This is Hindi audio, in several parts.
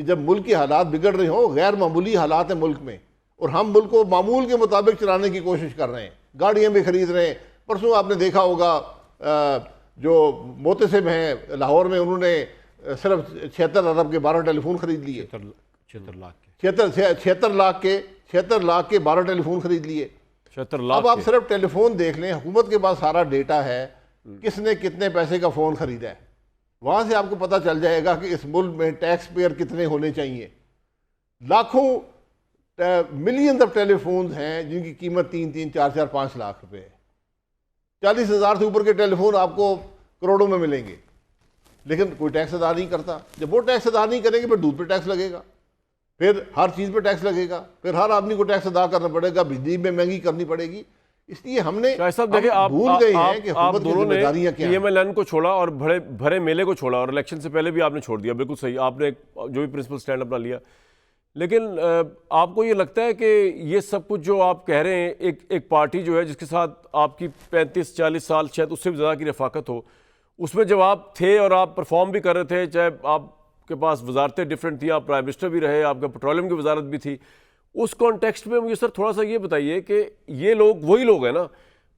कि जब मुल्क के हालात बिगड़ रहे हों, गैर मामूली हालात हैं मुल्क में, और हम मुल्क को मामूल के मुताबिक चलाने की कोशिश कर रहे हैं, गाड़ियाँ भी खरीद रहे हैं। परसों आपने देखा होगा जो मोतसिब हैं लाहौर में, उन्होंने सिर्फ 76 अरब के 12 टेलीफोन खरीद लिए। 76 लाख के 12 टेलीफोन खरीद लिए। 76 लाख। अब आप सिर्फ टेलीफोन देख लें, हुकूमत के पास सारा डेटा है किसने कितने पैसे का फ़ोन खरीदा है, वहाँ से आपको पता चल जाएगा कि इस मुल्क में टैक्स पेयर कितने होने चाहिए। लाखों मिलियन ऑफ टेलीफोन हैं जिनकी कीमत 3-3, 4-4, 5 लाख रुपए है। 40,000 से ऊपर के टेलीफोन आपको करोड़ों में मिलेंगे, लेकिन कोई टैक्स अदा नहीं करता। जब वो टैक्स अदा नहीं करेंगे, फिर दूध पे टैक्स लगेगा, फिर हर चीज़ पे टैक्स लगेगा, फिर हर आदमी को टैक्स अदा करना पड़ेगा, बिजली में महंगी करनी पड़ेगी। इसलिए हमने भूल गए हैं कि आप दोनों ने PMLN को छोड़ा और भरे मेले को छोड़ा, और इलेक्शन से पहले भी आपने छोड़ दिया। बिल्कुल सही, आपने जो भी प्रिंसिपल स्टैंड अपना लिया। लेकिन आपको ये लगता है कि ये सब कुछ जो आप कह रहे हैं, एक पार्टी जो है जिसके साथ आपकी 35-40 साल, शायद उससे भी ज़्यादा की रफाकत हो, उसमें जब आप थे और आप परफॉर्म भी कर रहे थे, चाहे आपके पास वजारतें डिफरेंट थी, आप प्राइम मिनिस्टर भी रहे, आपका पेट्रोलियम की वजारत भी थी, उस कॉन्टेक्स्ट में मुझे सर थोड़ा सा ये बताइए कि ये लोग वही लोग हैं ना,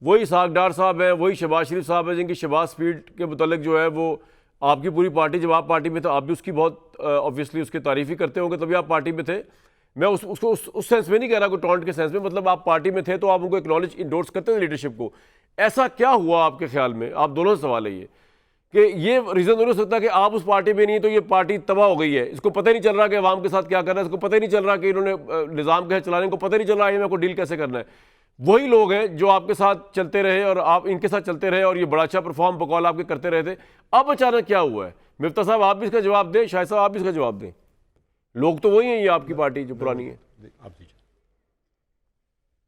वही इसहाक डार साहब हैं, वही शहबाज शरीफ साहब हैं, जिनकी शहबाज स्पीड के मुतालिक जो है वो आपकी पूरी पार्टी, जब आप पार्टी में थे आप भी उसकी बहुत ऑब्वियसली उसकी तारीफ ही करते होंगे, तभी आप पार्टी में थे। मैं उसको उस सेंस में नहीं कह रहा, कोई टॉन्ट के सेंस में, मतलब आप पार्टी में थे तो आप उनको एक्नॉलेज इंडोर्स करते थे लीडरशिप को। ऐसा क्या हुआ आपके ख्याल में? आप दोनों से सवाल है ये कि ये रीज़न नहीं हो सकता कि आप उस पार्टी में नहीं तो ये पार्टी तबाह हो गई है, इसको पता ही नहीं चल रहा कि अवाम के साथ क्या करना है, इसको पता ही नहीं चल रहा कि इन्होंने निज़ाम कैसे चलाने को पता ही नहीं चल रहा है को डील कैसे करना है। वही लोग हैं जो आपके साथ चलते रहे और आप इनके साथ चलते रहे और ये बड़ा अच्छा परफॉर्म बकौल आपके करते रहे थे। अब अचानक क्या हुआ है? मिफ्ता साहब आप भी इसका जवाब दें, शाहिद साहब आप भी इसका जवाब दें। लोग तो वही हैं, ये आपकी पार्टी जो पुरानी है।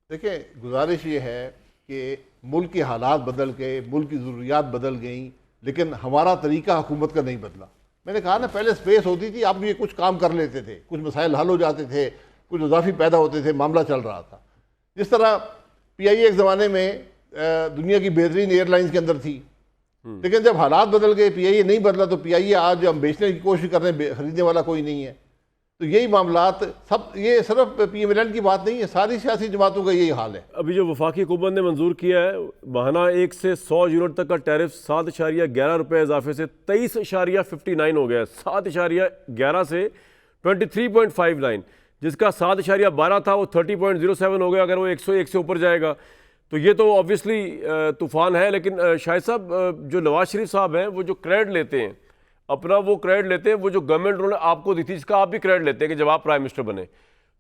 देखिए, गुजारिश ये है कि मुल्क के हालात बदल गए, मुल्क की ज़रूरियात बदल गई, लेकिन हमारा तरीका हुकूमत का नहीं बदला। मैंने कहा ना, पहले स्पेस होती थी, आप ये कुछ काम कर लेते थे, कुछ मसाइल हल हो जाते थे, कुछ इजाफी पैदा होते थे, मामला चल रहा था। जिस तरह PIA एक ज़माने में दुनिया की बेहतरीन एयरलाइंस के अंदर थी, लेकिन जब हालात बदल गए, PIA नहीं बदला, तो PIA आज हम बेचने की कोशिश कर रहे हैं, खरीदने वाला कोई नहीं है। तो यही मामलात सब, ये सिर्फ PMLN की बात नहीं है, सारी सियासी जमातों का यही हाल है। अभी जो वफाकी हुकूमत ने मंजूर किया है, माहाना 1 से 100 यूनिट तक का टैरिफ 7.11 रुपये इजाफे से 23.59 हो गया है। 7.11 से 23.59, जिसका 7.12 था वो 30.07 हो गया। अगर वो 101 से ऊपर जाएगा तो ये तो ऑब्वियसली तूफान है। लेकिन शाहिद साहब, जो नवाज शरीफ साहब हैं, वो जो क्रेडिट लेते हैं अपना, वो क्रेडिट लेते हैं वो जो गवर्नमेंट उन्होंने आपको दी थी, जिसका आप भी क्रेडिट लेते हैं कि जब आप प्राइम मिनिस्टर बने,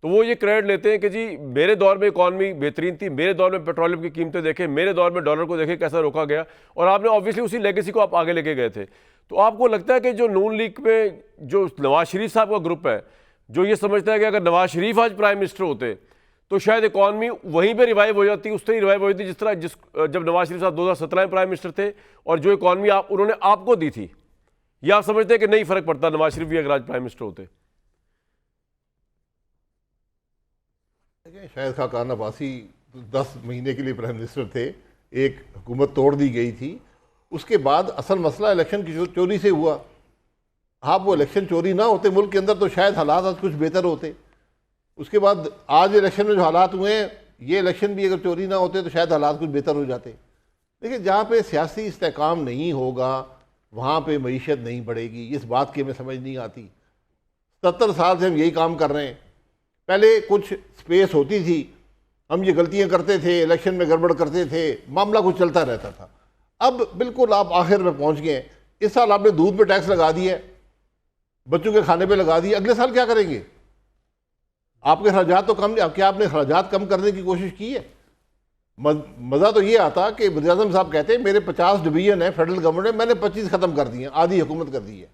तो वो ये क्रेडिट लेते हैं कि जी मेरे दौर में इकॉनमी बेहतरीन थी, मेरे दौर में पेट्रोलियम की कीमतें देखें, मेरे दौर में डॉलर को देखें कैसा रोका गया, और आपने ऑब्वियसली उसी लेगेसी को आप आगे लेके गए थे। तो आपको लगता है कि जो नून लीग में जो नवाज शरीफ साहब का ग्रुप है, जो ये समझता है कि अगर नवाज शरीफ आज प्राइम मिनिस्टर होते तो शायद इकॉनमी वहीं पे रिवाइव हो जाती, उस तरह रिवाइव हो जाती जिस तरह जब नवाज शरीफ साहब 2017 में प्राइम मिनिस्टर थे, और जो इकॉनमी उन्होंने आपको दी थी, या आप समझते हैं कि नहीं फर्क पड़ता नवाज शरीफ भी अगर आज प्राइम मिनिस्टर होते? शायद खाकान अब्बासी 10 महीने के लिए प्राइम मिनिस्टर थे, एक हुकूमत तोड़ दी गई थी, उसके बाद असल मसला इलेक्शन की चोरी से हुआ। हाँ, वो इलेक्शन चोरी ना होते मुल्क के अंदर तो शायद हालात आज कुछ बेहतर होते। उसके बाद आज इलेक्शन में जो हालात हुए हैं, ये इलेक्शन भी अगर चोरी ना होते तो शायद हालात कुछ बेहतर हो जाते। देखिए, जहाँ पे सियासी इस्तेकाम नहीं होगा वहाँ पे मईशत नहीं बढ़ेगी, इस बात की हमें समझ नहीं आती। 70 साल से हम यही काम कर रहे हैं। पहले कुछ स्पेस होती थी, हम ये गलतियाँ करते थे, इलेक्शन में गड़बड़ करते थे, मामला कुछ चलता रहता था। अब बिल्कुल आप आखिर में पहुँच गए। इस साल आपने दूध पे टैक्स लगा दिया, बच्चों के खाने पे लगा दिया, अगले साल क्या करेंगे? आपके खर्चात तो कम, क्या आपने खर्चात कम करने की कोशिश की है? मज़ा तो ये आता कि वज़ीर आज़म साहब कहते हैं मेरे 50 डिवीजन है फेडरल गवर्नमेंट में, मैंने 25 ख़त्म कर दिए, आधी हुकूमत कर दी है।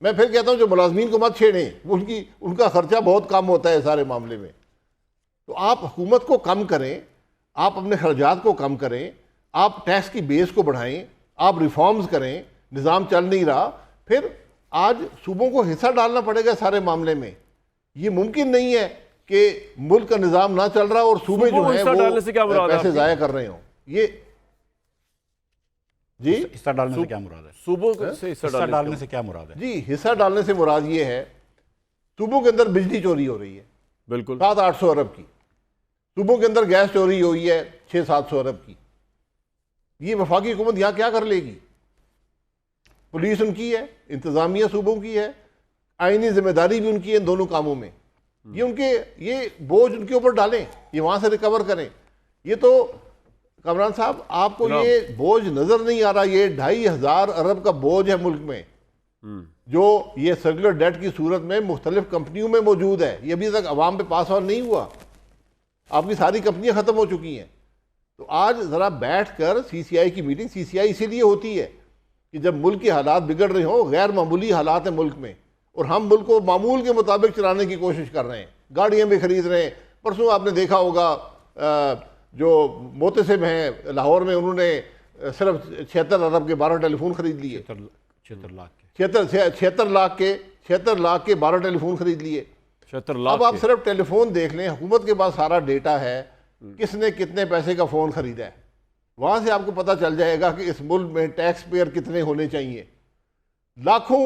मैं फिर कहता हूँ जो मुलाजमीन को मत छेड़ें, उनका खर्चा बहुत कम होता है सारे मामले में। तो आप हुकूमत को कम करें, आप अपने खर्चात को कम करें, आप टैक्स की बेस को बढ़ाएं, आप रिफॉर्म्स करें। निज़ाम चल नहीं रहा, फिर आज सूबों को हिस्सा डालना पड़ेगा सारे मामले में। ये मुमकिन नहीं है कि मुल्क का निज़ाम ना चल रहा और सूबे जो है वो पैसे ज़ाया कर रहे हो। ये जी हिस्सा डालने से क्या मुराद है? सूबों से हिस्सा डालने से क्या मुराद है? जी, हिस्सा डालने से मुराद ये है सूबों के अंदर बिजली चोरी हो रही है बिल्कुल 700-800 अरब की, सूबों के अंदर गैस चोरी हुई है 600-700 अरब की। ये वफाकी हुकूमत यहाँ क्या कर लेगी? पुलिस उनकी है, इंतजामिया सूबों की है, आईनी जिम्मेदारी भी उनकी है इन दोनों कामों में। ये बोझ उनके ऊपर डालें, ये वहाँ से रिकवर करें। ये तो कमरान साहब आपको ये बोझ नजर नहीं आ रहा, ये 2500 अरब का बोझ है मुल्क में, जो ये सर्कुलर डेट की सूरत में मुख्तलिफ कंपनियों में मौजूद है। ये अभी तक अवाम पे पास ऑन नहीं हुआ, आपकी सारी कंपनियां खत्म हो चुकी हैं। तो आज ज़रा बैठ कर CCI की मीटिंग, CCI इसीलिए होती है कि जब मुल्क के हालात बिगड़ रहे हों, गैर मामूली हालात हैं मुल्क में, और हम मुल्क को मामूल के मुताबिक चलाने की कोशिश कर रहे हैं, गाड़ियाँ भी खरीद रहे हैं। परसों आपने देखा होगा जो मोतसिब हैं लाहौर में, उन्होंने सिर्फ 76 अरब के 12 टेलीफोन खरीद लिए, 76 लाख के 12 टेलीफोन खरीद लिए। 76 लाख। अब आप सिर्फ टेलीफोन देख लें, हुकूमत के पास सारा डेटा है, किसने कितने पैसे का फ़ोन ख़रीदा है, वहाँ से आपको पता चल जाएगा कि इस मुल्क में टैक्स पेयर कितने होने चाहिए। लाखों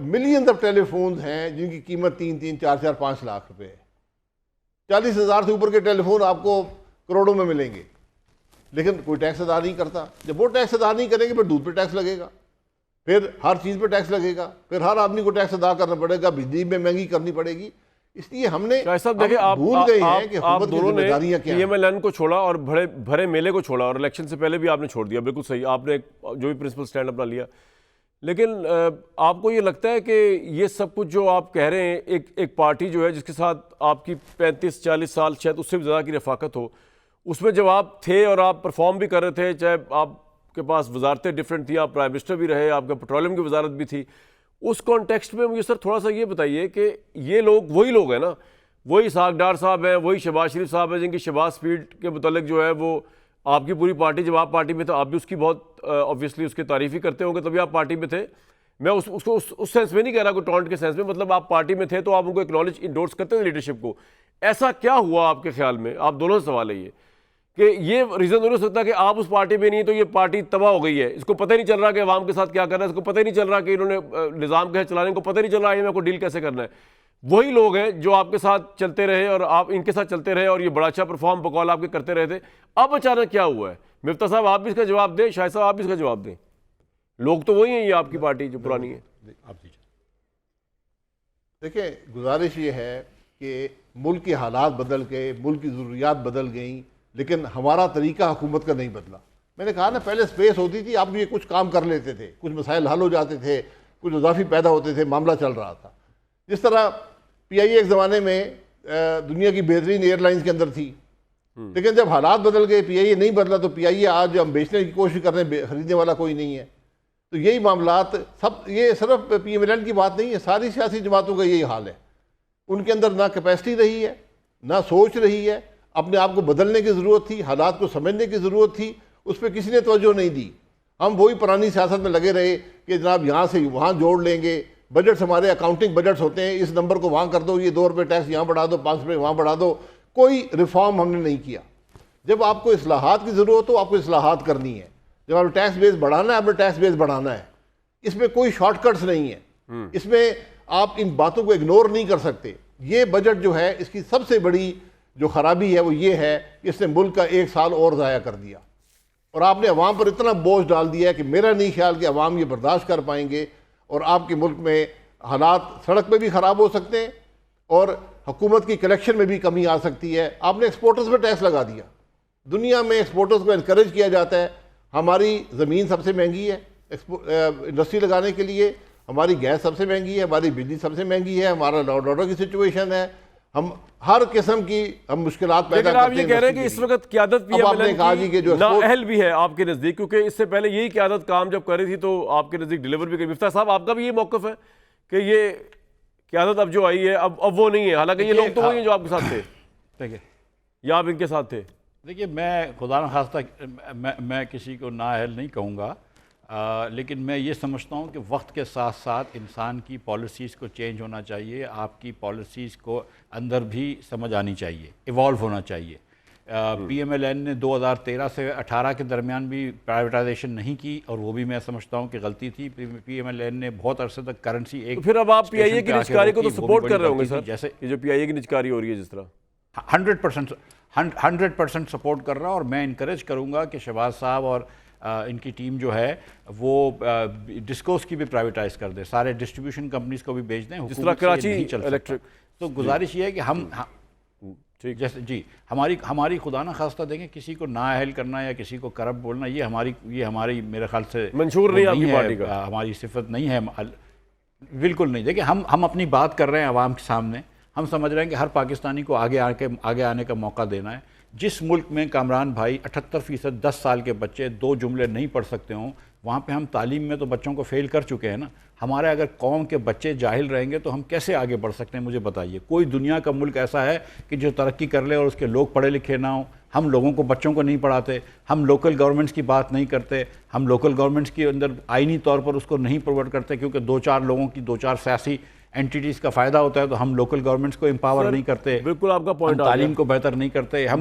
मिलियन ऑफ टेलीफोन हैं जिनकी कीमत 3-3, 4-4, 5 लाख रुपए है। 40,000 से ऊपर के टेलीफोन आपको करोड़ों में मिलेंगे, लेकिन कोई टैक्स अदा नहीं करता। जब वो टैक्स अदा नहीं करेंगे, फिर दूध पे टैक्स लगेगा, फिर हर चीज़ पे टैक्स लगेगा, फिर हर आदमी को टैक्स अदा करना पड़ेगा, बिजली में महंगी करनी पड़ेगी। इसलिए हमने देखिए आप भूल गए हैं कि आप दोनों ने PMLN को छोड़ा और भरे मेले को छोड़ा, और इलेक्शन से पहले भी आपने छोड़ दिया, बिल्कुल सही, आपने जो भी प्रिंसिपल स्टैंड अपना लिया। लेकिन आपको ये लगता है कि ये सब कुछ जो आप कह रहे हैं, एक पार्टी जो है जिसके साथ आपकी 35-40 साल, शायद उससे भी ज़्यादा की रफाकत हो, उसमें जब आप थे और आप परफॉर्म भी कर रहे थे, चाहे आपके पास वजारतें डिफरेंट थी, आप प्राइम मिनिस्टर भी रहे, आपका पेट्रोलियम की वजारत भी थी, उस कॉन्टेक्स्ट में मुझे सर थोड़ा सा ये बताइए कि ये लोग वही लोग हैं ना, वही इसहाक डार साहब हैं, वही शहबाज शरीफ साहब हैं, जिनकी शहबाज स्पीड के मुतालिक जो है वो आपकी पूरी पार्टी, जब आप पार्टी में थे आप भी उसकी बहुत ऑब्वियसली उसकी तारीफ ही करते होंगे, तभी आप पार्टी में थे। मैं उसको उस सेंस में नहीं कह रहा, कोई टॉन्ट के सेंस में, मतलब आप पार्टी में थे तो आप उनको एक्नॉलेज इंडोर्स करते थे लीडरशिप को। ऐसा क्या हुआ आपके ख्याल में? आप दोनों से सवाल है ये कि ये रीज़न नहीं हो सकता कि आप उस पार्टी में नहीं तो ये पार्टी तबाह हो गई है, इसको पता ही नहीं चल रहा कि अवाम के साथ क्या करना है, इसको पता ही नहीं चल रहा कि इन्होंने निज़ाम कैसे चलाने को पता ही नहीं चल रहा है, को डील कैसे करना है। वही लोग हैं जो आपके साथ चलते रहे और आप इनके साथ चलते रहे और ये बड़ा अच्छा परफॉर्म बकौल आपके करते रहे थे। अब अचानक क्या हुआ है? मिफ्ता साहब आप भी इसका जवाब दें, शाहिद साहब आप भी इसका जवाब दें। लोग तो वही हैं, ये आपकी पार्टी जो पुरानी है। आप देखिए, गुजारिश ये है कि मुल्क के हालात बदल गए, मुल्क की ज़रूरियात बदल गई, लेकिन हमारा तरीका हुकूमत का नहीं बदला। मैंने कहा ना, पहले स्पेस होती थी, आप ये कुछ काम कर लेते थे, कुछ मसाइल हल हो जाते थे, कुछ इजाफी पैदा होते थे, मामला चल रहा था। जिस तरह PIA एक ज़माने में दुनिया की बेहतरीन एयरलाइंस के अंदर थी, लेकिन जब हालात बदल गए, PIA नहीं बदला, तो PIA आज हम बेचने की कोशिश कर रहे हैं, खरीदने वाला कोई नहीं है। तो यही मामलात सब, ये सिर्फ PMLN की बात नहीं है, सारी सियासी जमातों का यही हाल है। उनके अंदर ना कैपेसिटी रही है, ना सोच रही है, अपने आप को बदलने की ज़रूरत थी, हालात को समझने की ज़रूरत थी, उस पर किसी ने तवज्जो नहीं दी। हम वही पुरानी सियासत में लगे रहे कि जनाब यहाँ से वहाँ जोड़ लेंगे, बजट्स हमारे अकाउंटिंग बजट्स होते हैं, इस नंबर को वहाँ कर दो, ये 2 रुपये टैक्स यहाँ बढ़ा दो, 5 रुपये वहाँ बढ़ा दो। कोई रिफॉर्म हमने नहीं किया। जब आपको इस्लाहात की ज़रूरत हो, आपको इस्लाहात करनी है। जब आपने टैक्स बेस बढ़ाना है, आपने टैक्स बेस बढ़ाना है। इसमें कोई शॉर्टकट्स नहीं है, इसमें आप इन बातों को इग्नोर नहीं कर सकते। ये बजट जो है, इसकी सबसे बड़ी जो खराबी है वो ये है कि इसने मुल्क का 1 साल और ज़ाया कर दिया, और आपने अवाम पर इतना बोझ डाल दिया है कि मेरा नहीं ख्याल कि अवाम ये बर्दाश्त कर पाएंगे, और आपके मुल्क में हालात सड़क पे भी ख़राब हो सकते हैं और हुकूमत की कलेक्शन में भी कमी आ सकती है। आपने एक्सपोर्टर्स पर टैक्स लगा दिया, दुनिया में एक्सपोर्टर्स को इनकरेज किया जाता है। हमारी ज़मीन सबसे महंगी है इंडस्ट्री लगाने के लिए, हमारी गैस सबसे महंगी है, हमारी बिजली सबसे महंगी है, हमारा लॉ एंड ऑर्डर की सिचुएशन है, हम हर किस्म की हम मुश्किलात पैदा करते हैं। आप ये कह रहे हैं कि इस वक्त क्यादत नाअहल भी है आपके नज़दीक, क्योंकि इससे पहले यही क्यादत काम जब कर रही थी तो आपके नज़दीक डिलीवर भी करी। मिफ्ता साहब, आपका भी ये मौक़िफ़ है कि ये क्यादत अब जो आई है अब वो नहीं है, हालांकि ये लोग तो वही हैं जो आपके साथ थे, ठीक है, या आप इनके साथ थे? देखिए, मैं खुदा न खास्ता मैं किसी को नाअहल नहीं कहूँगा, लेकिन मैं ये समझता हूँ कि वक्त के साथ साथ इंसान की पॉलिसीज़ को चेंज होना चाहिए, आपकी पॉलिसीज़ को अंदर भी समझ आनी चाहिए, इवॉल्व होना चाहिए। PMLN ने 2013 से 18 के दरमियान भी प्राइवेटाइजेशन नहीं की, और वो भी मैं समझता हूँ कि गलती थी। PMLN ने बहुत अरसे तक करेंसी एक तो फिर अब आप स्टेशन PIA की पे आके निजकारी को तो रोकी, वो भी सपोर्ट बड़ी कर रहे होंगे गलती थी। सर, जैसे ये जो PIA की निजकारी हो रही है जिस तरह। 100% सपोर्ट कर रहा हूँ, और मैं इनकरेज करूँगा कि शहबाज साहब और इनकी टीम जो है वो डिस्कोस की भी प्राइवेटाइज कर दे, सारे डिस्ट्रीब्यूशन कंपनीज को भी बेच दें। जिस हुकूमत तरह से ये नहीं चल कराची इलेक्ट्रिक। सकता। तो गुजारिश ये है कि हम ठीक, जैसे जी हमारी खुदा ना खास्ता देखें किसी को नाअहल करना या किसी को करप्ट बोलना, ये हमारी मेरे ख्याल से मंशूर वो नहीं आपकी है, पार्टी का। हमारी सिफत नहीं है, बिल्कुल नहीं। देखिए हम अपनी बात कर रहे हैं आवाम के सामने, हम समझ रहे हैं कि हर पाकिस्तानी को आगे आने का मौका देना है। जिस मुल्क में कामरान भाई 78% 10 साल के बच्चे 2 जुमले नहीं पढ़ सकते हों, वहाँ पे हम तालीम में तो बच्चों को फेल कर चुके हैं ना। हमारे अगर कौम के बच्चे जाहिल रहेंगे तो हम कैसे आगे बढ़ सकते हैं, मुझे बताइए। कोई दुनिया का मुल्क ऐसा है कि जो तरक्की कर ले और उसके लोग पढ़े लिखे ना हों? हम लोगों को, बच्चों को नहीं पढ़ाते, हम लोकल गवर्नमेंट्स की बात नहीं करते, हम लोकल गवर्नमेंट्स के अंदर आइनी तौर पर उसको नहीं प्रोवाइड करते, क्योंकि 2-4 लोगों की 2-4 सियासी एंटिटीज़ का फ़ायदा होता है, तो हम लोकल गवर्नमेंट्स को एम्पावर नहीं करते, बिल्कुल आपका हम पॉइंट आ गया। तालीम को बेहतर नहीं करते, हम